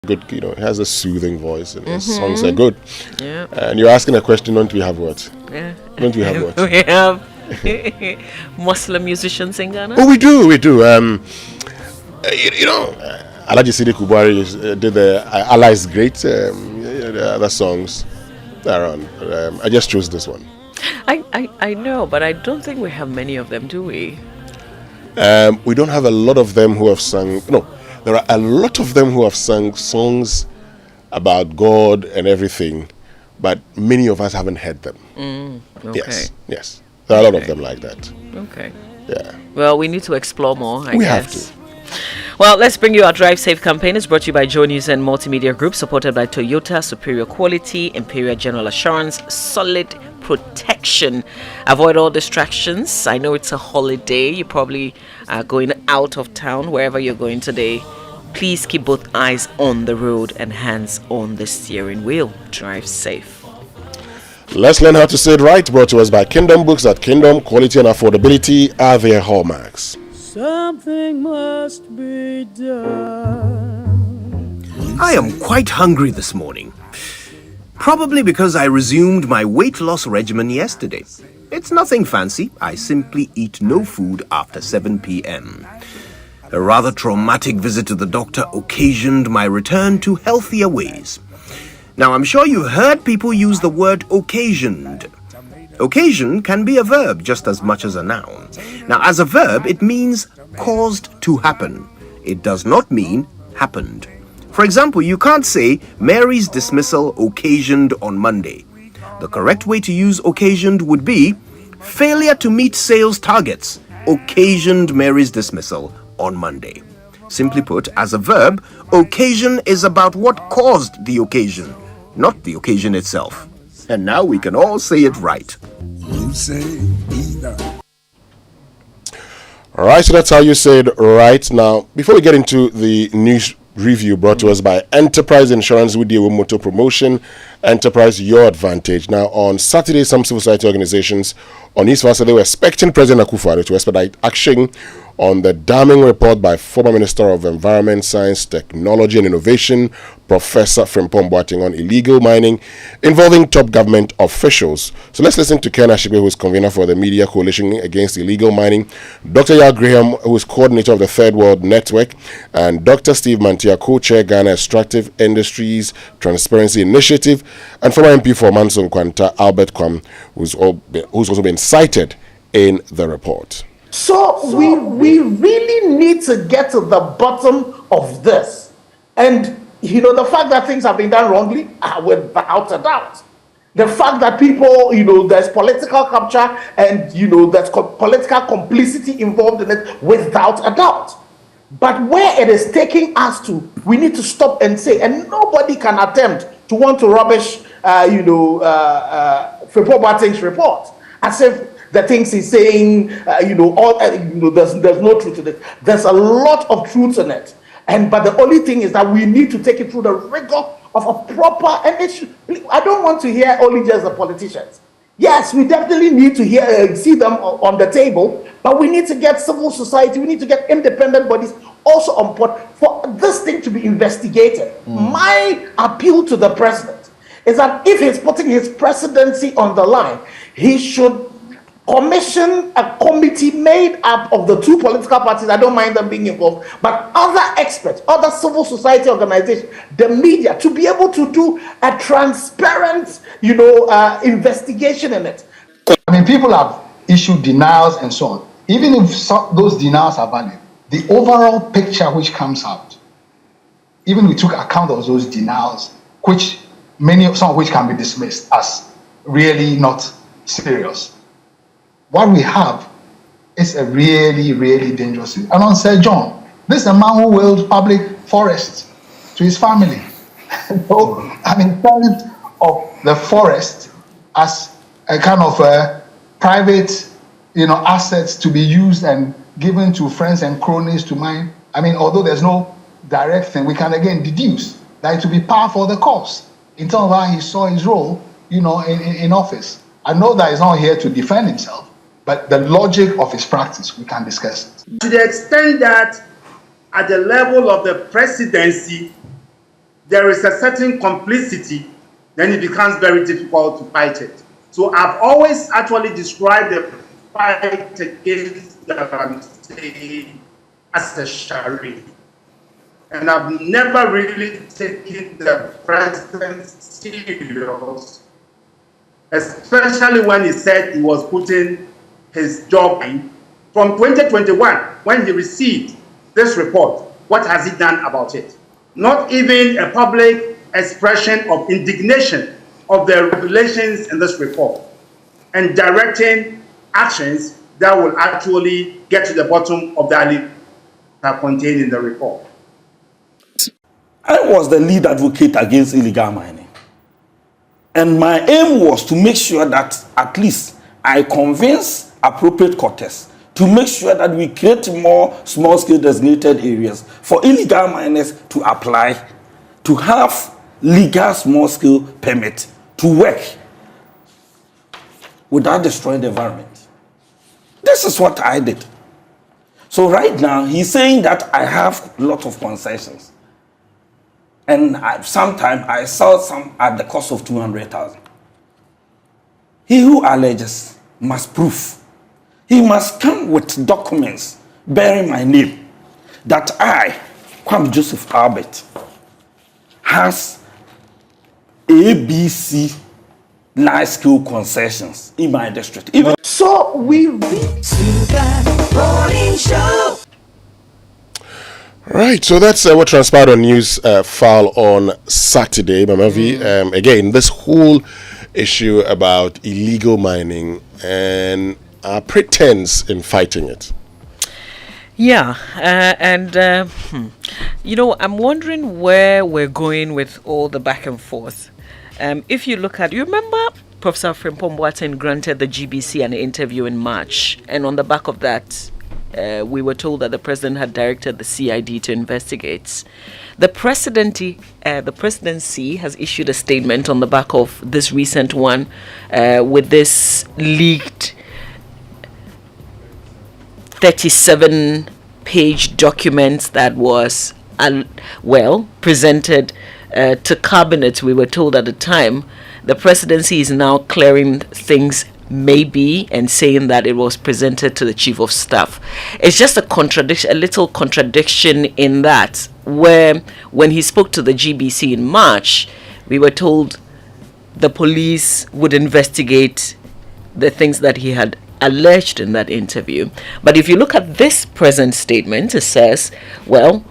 good, it has a soothing voice and his songs are good. Yeah. And you're asking a question, don't we have what? Yeah. Don't we have what? We have Muslim musicians in Ghana. Oh, we do. Alhaji Sidi Kubari did the Allah's Great, the other songs that are on. I just chose this one. I know, but I don't think we have many of them, do we? We don't have a lot of them who have sung. No, there are a lot of them who have sung songs about God and everything, but many of us haven't heard them. Okay. Yes. There are a lot of them like that. Okay. Yeah. Well, we need to explore more, I We guess. have to. Well, let's bring you our Drive Safe campaign. It's brought to you by Joe News and Multimedia Group, supported by Toyota, superior quality, Imperial General Assurance, solid protection. Avoid all distractions. I know it's a holiday. You probably are going out of town, wherever you're going today. Please keep both eyes on the road and hands on the steering wheel. Drive safe. Let's learn how to say it right. Brought to us by Kingdom Books. At Kingdom, quality and affordability are their hallmarks. Something must be done. I am quite hungry this morning. Probably because I resumed my weight loss regimen yesterday. It's nothing fancy. I simply eat no food after 7 p.m. A rather traumatic visit to the doctor occasioned my return to healthier ways. Now, I'm sure you heard people use the word occasioned. Occasion can be a verb just as much as a noun. Now, as a verb, it means caused to happen. It does not mean happened. For example, you can't say Mary's dismissal occasioned on Monday. The correct way to use occasioned would be failure to meet sales targets occasioned Mary's dismissal on Monday. Simply put, as a verb, occasion is about what caused the occasion, not the occasion itself. And now we can all say it right. You say either. All right, so that's how you say it right. Now, before we get into the news review brought to us by Enterprise Insurance with the Motor Promotion, Enterprise Your Advantage. Now, on Saturday, some civil society organizations on East Vasa, they were expecting President Akufo-Addo to expedite action on the damning report by former Minister of Environment, Science, Technology and Innovation, Professor Frimpong Boateng, on illegal mining involving top government officials. So let's listen to Ken Ashibe, who is convener for the Media Coalition Against Illegal Mining, Dr. Yao Graham, who is coordinator of the Third World Network, and Dr. Steve Mantia, co-chair Ghana Extractive Industries Transparency Initiative, and former MP for Manson Kwanta, Albert Kwam, who's also been cited in the report. So we really need to get to the bottom of this. And, the fact that things have been done wrongly, without a doubt. The fact that people, there's political capture and, there's political complicity involved in it, without a doubt. But where it is taking us to, we need to stop and say, and nobody can attempt to want to rubbish, Frimpong Boateng's report, as if the things he's saying, there's no truth in it. There's a lot of truth in it. But the only thing is that we need to take it through the rigor of a proper, and I don't want to hear only just the politicians. Yes, we definitely need to see them on the table, but we need to get civil society, we need to get independent bodies also on board for this thing to be investigated. My appeal to the president is that if he's putting his presidency on the line, he should commission a committee made up of the two political parties. I don't mind them being involved, but other experts, other civil society organizations, the media, to be able to do a transparent, investigation in it. I mean, people have issued denials and so on. Even if those denials are valid, the overall picture which comes out, even we took account of those denials, some of which can be dismissed as really not serious. What we have is a really, really dangerous thing. And on Sir John, this is a man who willed public forests to his family. So, terms of the forest as a kind of private, assets to be used and given to friends and cronies to mine. Although there's no direct thing, we can again deduce that it will be par for the course in terms of how he saw his role, in office. I know that he's not here to defend himself, but the logic of his practice, we can discuss it. To the extent that at the level of the presidency, there is a certain complicity, then it becomes very difficult to fight it. So I've always actually described the fight against Galamsey as a charade. And I've never really taken the president serious, especially when he said he was putting his job in. From 2021, when he received this report, what has he done about it? Not even a public expression of indignation of the regulations in this report and directing actions that will actually get to the bottom of the alley that are contained in the report. I was the lead advocate against illegal mining. And my aim was to make sure that at least I convince appropriate quarters to make sure that we create more small-scale designated areas for illegal miners to apply, to have legal small-scale permit to work without destroying the environment. This is what I did. So right now, he's saying that I have a lot of concessions. And sometimes I sell some at the cost of 200,000. He who alleges must prove. He must come with documents bearing my name that I, Kwam Joseph Albert, has ABC large-scale concessions in my district. So we reach Morning Show. Right, so that's what transpired on News File on Saturday, Mamavi. Again, this whole issue about illegal mining and pretense in fighting it. Yeah, you know, I'm wondering where we're going with all the back and forth. If you look at, you remember Professor Frimpong Boateng granted the GBC an interview in March, and on the back of that, we were told that the president had directed the CID to investigate. The presidency has issued a statement on the back of this recent one with this leaked 37-page document that was, presented to cabinet. We were told at the time the presidency is now clearing things maybe and saying that it was presented to the chief of staff. It's just a little contradiction in that, where when he spoke to the GBC in March, we were told the police would investigate the things that he had alleged in that interview. But if you look at this present statement, it says, well,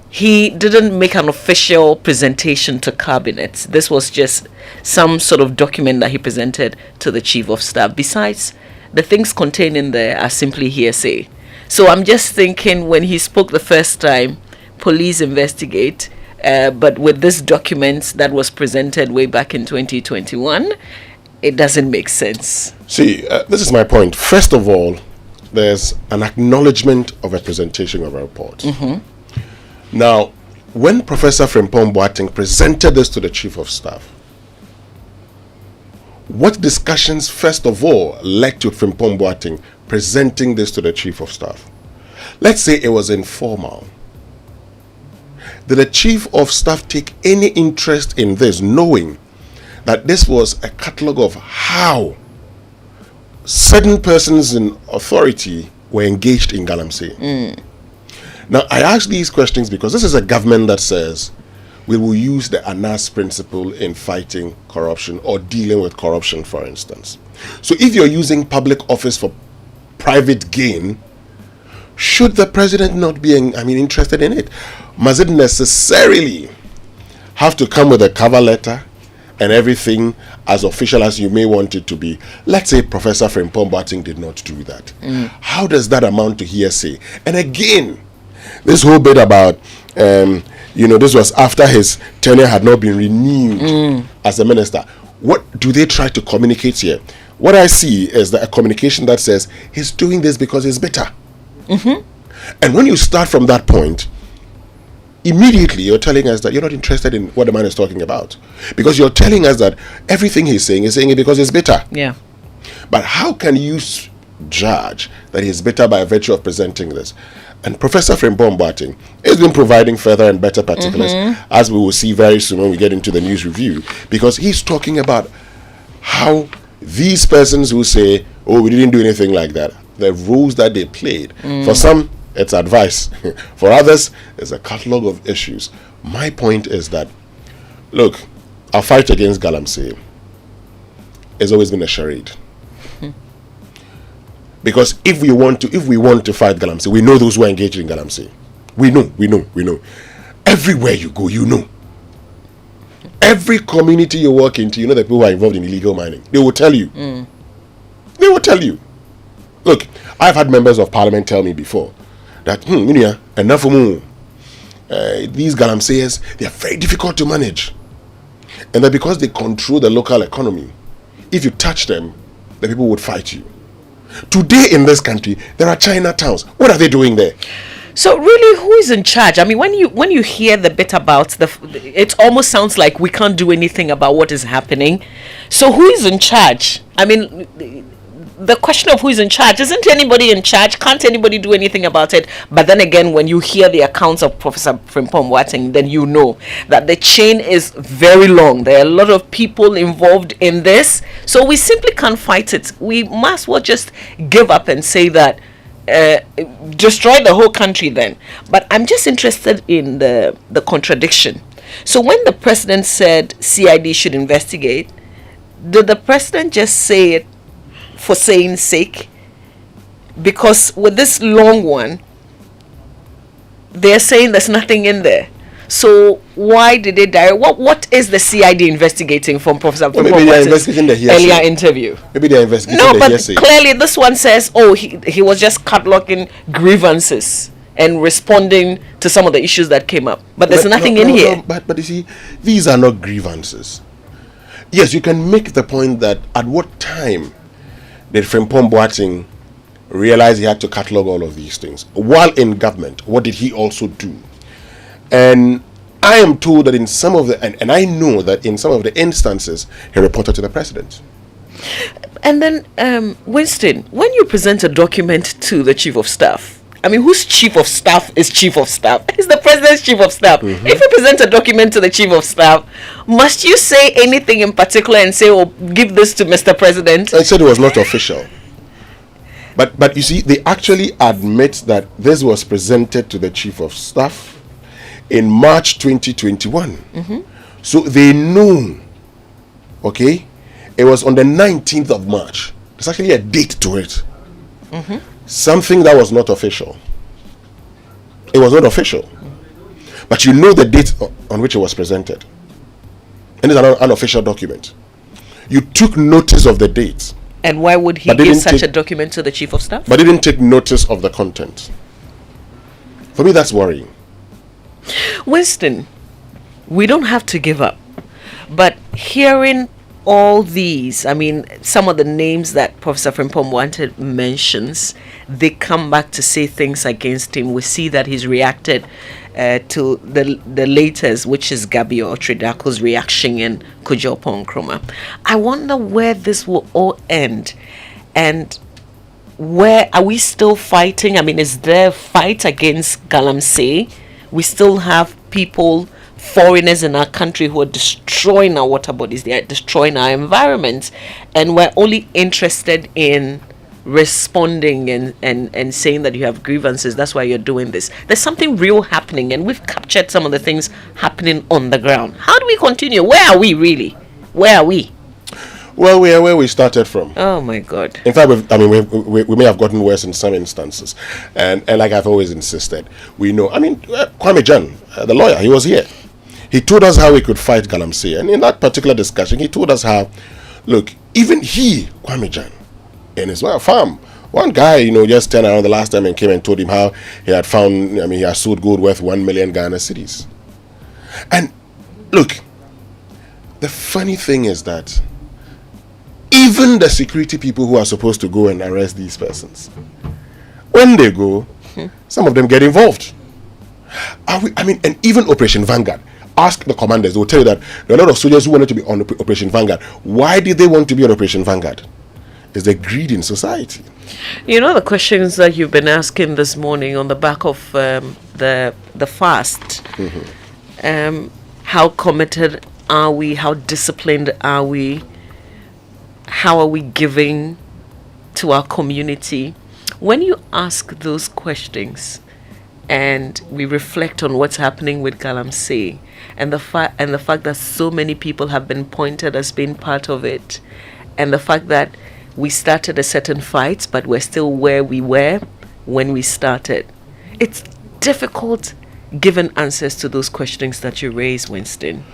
he didn't make an official presentation to cabinet. This was just some sort of document that he presented to the chief of staff. Besides, the things contained in there are simply hearsay. So I'm just thinking, when he spoke the first time, police investigate, but with this document that was presented way back in 2021, it doesn't make sense. See, this is my point. First of all, there's an acknowledgement of a presentation of a report. Now, when Professor Frimpong Boateng presented this to the chief of staff, what discussions first of all led to Frimpong Boateng presenting this to the chief of staff? Let's say it was informal. Did the chief of staff take any interest in this, knowing that this was a catalogue of how certain persons in authority were engaged in Galamsey? Now, I ask these questions because this is a government that says we will use the ANAS principle in fighting corruption or dealing with corruption, for instance. So if you're using public office for private gain, should the president not be interested in it? Must it necessarily have to come with a cover letter and everything as official as you may want it to be? Let's say Professor Frimpong Boateng did not do that. How does that amount to hearsay? And again, this whole bit about, this was after his tenure had not been renewed as a minister. What do they try to communicate here? What I see is that a communication that says he's doing this because he's bitter. And when you start from that point, immediately you're telling us that you're not interested in what the man is talking about, because you're telling us that everything he's saying it because he's bitter. Yeah. But how can you judge that he's bitter by virtue of presenting this? And Professor Frimpong Boateng has been providing further and better particulars, as we will see very soon when we get into the news review, because he's talking about how these persons who say, oh, we didn't do anything like that, the roles that they played. For some, it's advice. For others, there's a catalog of issues. My point is that, look, our fight against Galamsey has always been a charade. Because if we want to fight Galamsey, we know those who are engaged in Galamsey. We know. Everywhere you go, you know. Every community you walk into, you know the people who are involved in illegal mining. They will tell you. They will tell you. Look, I've had members of parliament tell me before that, enough of these Galamseyers, they are very difficult to manage. And that because they control the local economy, if you touch them, the people would fight you. Today in this country, there are Chinatowns. What are they doing there? So really, who is in charge? I mean, when you hear the bit about it almost sounds like we can't do anything about what is happening. So who is in charge? I mean, the question of who is in charge, isn't anybody in charge? Can't anybody do anything about it? But then again, when you hear the accounts of Professor Frimpong Boateng, then you know that the chain is very long. There are a lot of people involved in this. So we simply can't fight it. We must well just give up and say that destroy the whole country then. But I'm just interested in the contradiction. So when the president said CID should investigate, did the president just say it for saying sake? Because with this long one, they're saying there's nothing in there. So why did they direct? What is the CID investigating from Professor Frimpong Boateng's earlier interview? Maybe they're investigating the hearsay. No, but clearly this one says, oh, he was just cataloging grievances and responding to some of the issues that came up. But there's nothing in here. But you see, these are not grievances. Yes, you can make the point that at what time did Frimpong Boateng realize he had to catalog all of these things? While in government, what did he also do? And I am told that in some of the, and I know that in some of the instances, he reported to the president. And then, Winston, when you present a document to the chief of staff, I mean, whose chief of staff is chief of staff? It's the president's chief of staff. If you present a document to the chief of staff, must you say anything in particular and say, oh, give this to Mr. President? I said it was not official. But you see, they actually admit that this was presented to the chief of staff in March 2021. So they know, okay, it was on the 19th of March. There's actually a date to it. Something that was not official. It was not official. But you know the date on which it was presented. And it's an unofficial document. You took notice of the date. And why would he give such a document to the chief of staff? But didn't take notice of the content. For me, that's worrying. Winston, we don't have to give up. But hearing all these, I mean, some of the names that Professor Frimpong Boateng mentions, they come back to say things against him. We see that he's reacted to the latest, which is Gabi Otridako's reaction in Kujopon Nkrumah. I wonder where this will all end. And where are we still fighting? I mean, is there a fight against Galamsey? We still have people, foreigners in our country, who are destroying our water bodies. They are destroying our environment, and we're only interested in responding and saying that you have grievances. That's why you're doing this. There's something real happening, and we've captured some of the things happening on the ground. How do we continue? Where are we really? Where are we? Well, we are where we started from. Oh my God! In fact, we may have gotten worse in some instances, and like I've always insisted, we know. I mean, Kwame Jan, the lawyer, he was here. He told us how we could fight Galamsey, and in that particular discussion, he told us how, look, even he, Kwame Jan, in his farm, one guy, just turned around the last time and came and told him how he had found, he had sold gold worth 1 million Ghana cedis. And look, the funny thing is that even the security people who are supposed to go and arrest these persons, when they go, some of them get involved. And even Operation Vanguard, ask the commanders, they will tell you that there are a lot of soldiers who wanted to be on Operation Vanguard. Why did they want to be on Operation Vanguard? is the greed in society. You know the questions that you've been asking this morning on the back of the fast. How committed are we? How disciplined are we? How are we giving to our community? When you ask those questions, and we reflect on what's happening with Galamsey, and the fact that so many people have been pointed as being part of it, and the fact that we started a certain fight, but we're still where we were when we started. It's difficult giving answers to those questions that you raise, Winston.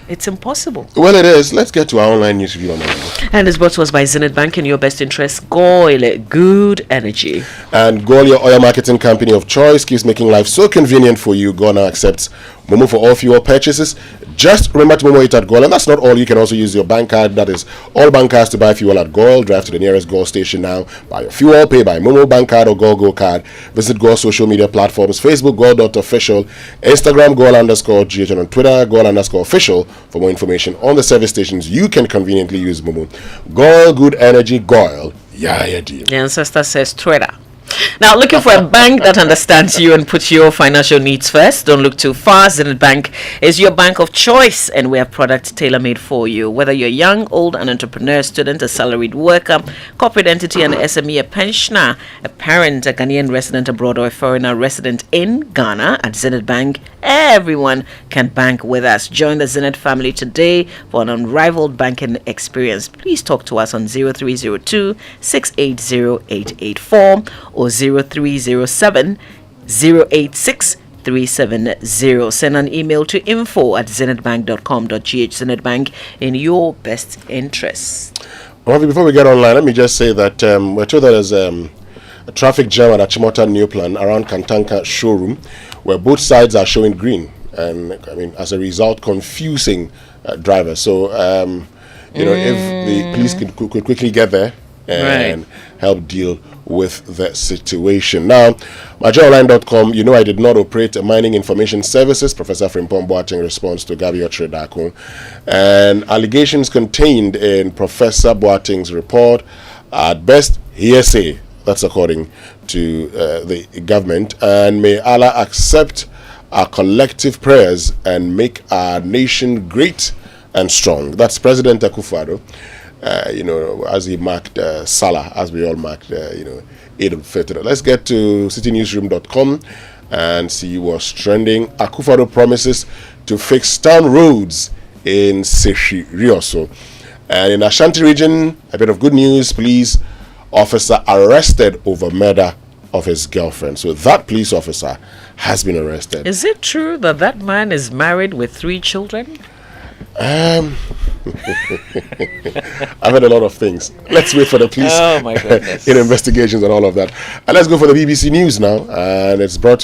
It's impossible. Well, it is. Let's get to our online news review on that. And it's brought to us by Zenith Bank. In your best interest, Goil, good energy. And Goil, your oil marketing company of choice, keeps making life so convenient for you. Goil now accepts Momo for all fuel purchases. Just remember to Momo it at Goil. And that's not all. You can also use your bank card. That is all bank cards to buy fuel at Goil. Drive to the nearest Goil station now. Buy your fuel, pay by Momo bank card or Goil Go card. Visit Goil social media platforms. Facebook, Goil.official. Instagram, Goil_GH. And on Twitter, Goil_official. For more information on the service stations, you can conveniently use Momo. Goil, good energy, Goil. Yeah, deal. The ancestor says Twitter. Now, looking for a bank that understands you and puts your financial needs first? Don't look too far. Zenith Bank is your bank of choice, and we have products tailor-made for you. Whether you're young, old, an entrepreneur, student, a salaried worker, corporate entity, an SME, a pensioner, a parent, a Ghanaian resident abroad, or a foreigner resident in Ghana, at Zenith Bank, everyone can bank with us. Join the Zenith family today for an unrivaled banking experience. Please talk to us on 0302 680 884 or 0307 086 370. Send an email to info@zenithbank.com.gh. Zenith Bank, in your best interest. Mamavi, before we get online, let me just say that we're told that there's a traffic jam at Achimota New Plan around Kantanka showroom, where both sides are showing green, and I mean, as a result, confusing drivers. So, if the police could quickly get there and help deal with the situation. Now, MyJoyOnline.com, I did not operate mining information services. Professor Frimpong Boateng responds to Gabi Otredako. And allegations contained in Professor Boateng's report, at best, hearsay. That's according to the government. And may Allah accept our collective prayers and make our nation great and strong. That's President Akufo-Addo. As he marked Salah, as we all marked, Eid al-Fitr. Let's get to citynewsroom.com and see what's trending. Akufo-Addo promises to fix town roads in Seshi Rioso. And in Ashanti region, a bit of good news. Police officer arrested over murder of his girlfriend. So that police officer has been arrested. Is it true that that man is married with 3 children? I've heard a lot of things. Let's wait for the police Oh my goodness. investigations and all of that. And let's go for the BBC News now. And it's brought to